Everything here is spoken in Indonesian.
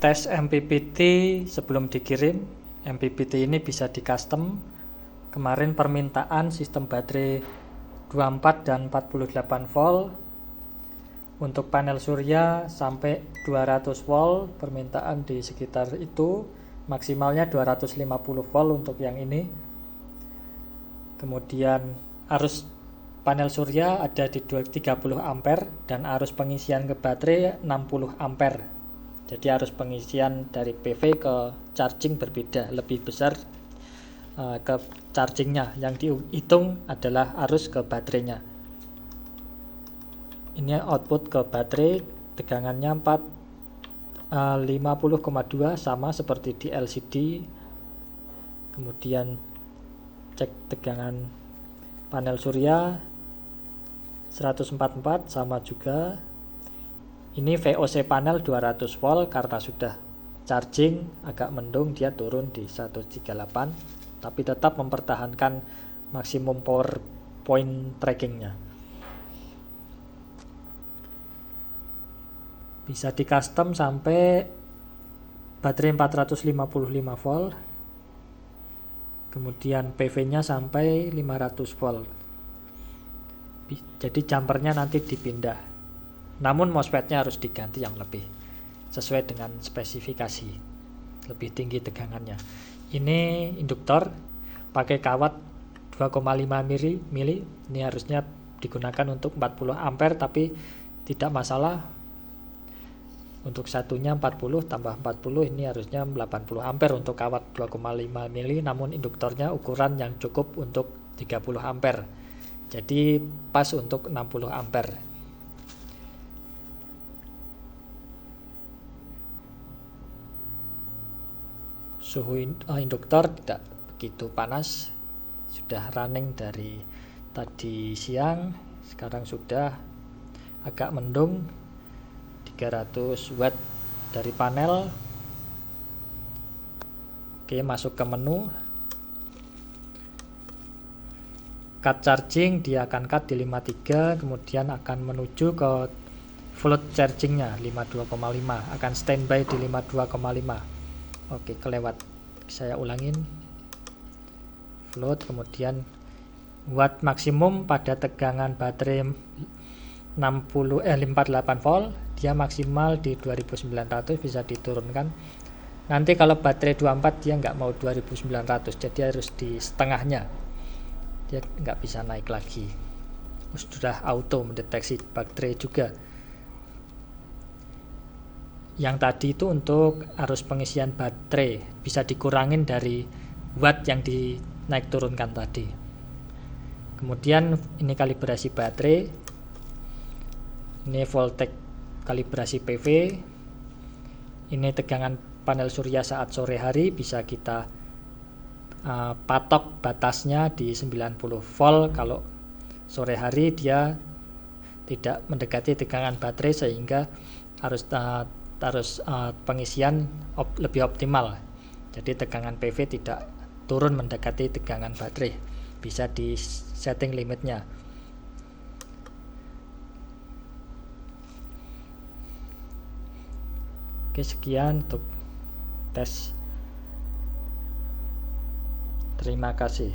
tes MPPT sebelum dikirim. MPPT ini bisa di custom. Kemarin permintaan sistem baterai 24 dan 48 volt. Untuk panel surya sampai 200 volt, permintaan di sekitar itu. Maksimalnya 250 volt untuk yang ini. Kemudian arus panel surya ada di 30 ampere dan arus pengisian ke baterai 60 ampere. Jadi arus pengisian dari PV ke charging berbeda, lebih besar ke chargingnya. Yang dihitung adalah arus ke baterainya. Ini output ke baterai, tegangannya 50,2 sama seperti di LCD. Kemudian cek tegangan panel surya 144 sama juga. Ini VOC panel 200 volt, karena sudah charging agak mendung dia turun di 138, tapi tetap mempertahankan maksimum power point trackingnya. Bisa di custom sampai baterai 455 volt. Kemudian PV-nya sampai 500 volt. Jadi jumpernya nanti dipindah. Namun MOSFET-nya harus diganti yang lebih sesuai dengan spesifikasi, lebih tinggi tegangannya. Ini induktor pakai kawat 2,5 mili. Ini harusnya digunakan untuk 40 ampere, tapi tidak masalah. Untuk satunya 40 tambah 40, ini harusnya 80 ampere untuk kawat 2,5 mili, namun induktornya ukuran yang cukup untuk 30 ampere. Jadi pas untuk 60 ampere. Suhu induktor tidak begitu panas, sudah running dari tadi siang, sekarang sudah agak mendung. 300 watt dari panel. Oke, masuk ke menu cut charging, dia akan cut di 53, kemudian akan menuju ke float chargingnya 52,5, akan standby di 52,5. Oke, kelewat, saya ulangin. Float, kemudian watt maksimum pada tegangan baterai 48 volt, dia maksimal di 2900, bisa diturunkan. Nanti kalau baterai 24 dia nggak mau 2900, jadi harus di setengahnya, dia nggak bisa naik lagi. Sudah auto mendeteksi baterai juga. Yang tadi itu untuk arus pengisian baterai, bisa dikurangin dari watt yang dinaik turunkan tadi. Kemudian ini kalibrasi baterai, ini voltage kalibrasi PV, ini tegangan panel surya saat sore hari, bisa kita patok batasnya di 90 volt. Kalau sore hari dia tidak mendekati tegangan baterai, sehingga harus pengisian lebih optimal. Jadi tegangan PV tidak turun mendekati tegangan baterai, bisa di setting limitnya. Oke, sekian untuk tes. Terima kasih.